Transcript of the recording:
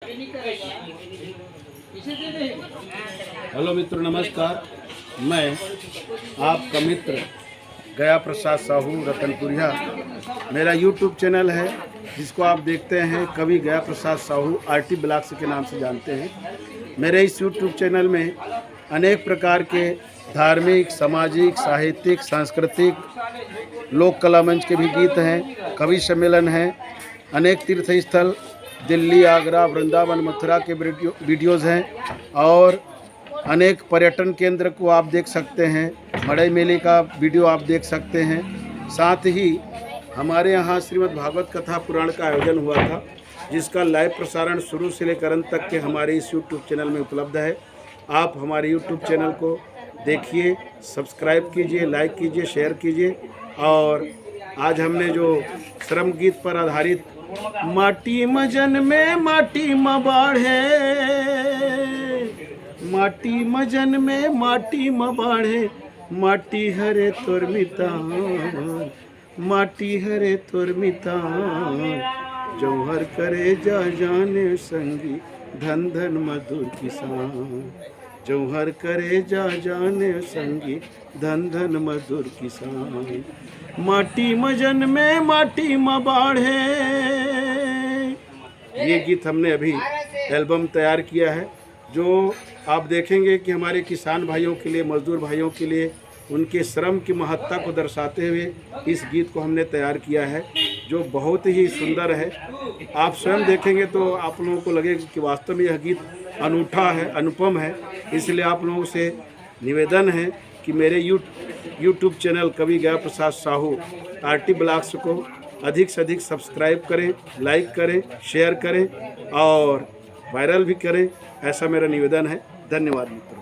Hello मित्र, नमस्कार। मैं आपका मित्र गया प्रसाद साहू रतनपुरिया। मेरा यूट्यूब चैनल है जिसको आप देखते हैं कवि गया प्रसाद साहू आरटी ब्लॉग्स के नाम से जानते हैं। मेरे इस यूट्यूब चैनल में अनेक प्रकार के धार्मिक, सामाजिक, साहित्यिक, सांस्कृतिक, लोक कला मंच के भी गीत हैं, कवि सम्मेलन हैं, अनेक तीर्थ स्थल दिल्ली, आगरा, वृंदावन, मथुरा के वीडियोज़ हैं और अनेक पर्यटन केंद्र को आप देख सकते हैं। मड़ई मेले का वीडियो आप देख सकते हैं। साथ ही हमारे यहाँ श्रीमद् भागवत कथा पुराण का आयोजन हुआ था, जिसका लाइव प्रसारण शुरू से लेकर अंत तक के हमारे इस यूट्यूब चैनल में उपलब्ध है। आप हमारे यूट्यूब चैनल को देखिए, सब्सक्राइब कीजिए, लाइक कीजिए, शेयर कीजिए। और आज हमने जो श्रम गीत पर आधारित माटी मजन में माटी म बाढ़े, माटी मजन में माटी म बाढ़े, माटी हरे तोर मितान, माटी हरे तोर मितान, जौहर करे जा जाने संगी, धन धन मधुर किसान, जौहर करे जा जाने संगी, धन धन मधुर किसान, माटी मजन में माटी म बाढ़े। ये गीत हमने अभी एल्बम तैयार किया है, जो आप देखेंगे कि हमारे किसान भाइयों के लिए, मजदूर भाइयों के लिए उनके श्रम की महत्ता को दर्शाते हुए इस गीत को हमने तैयार किया है, जो बहुत ही सुंदर है। आप स्वयं देखेंगे तो आप लोगों को लगेगा कि वास्तव में यह गीत अनूठा है, अनुपम है। इसलिए आप लोगों से निवेदन है कि मेरे यूट्यूब चैनल कवि गया प्रसाद साहू आरटी ब्लॉग्स को अधिक से अधिक सब्सक्राइब करें, लाइक करें, शेयर करें और वायरल भी करें। ऐसा मेरा निवेदन है। धन्यवाद मित्रों।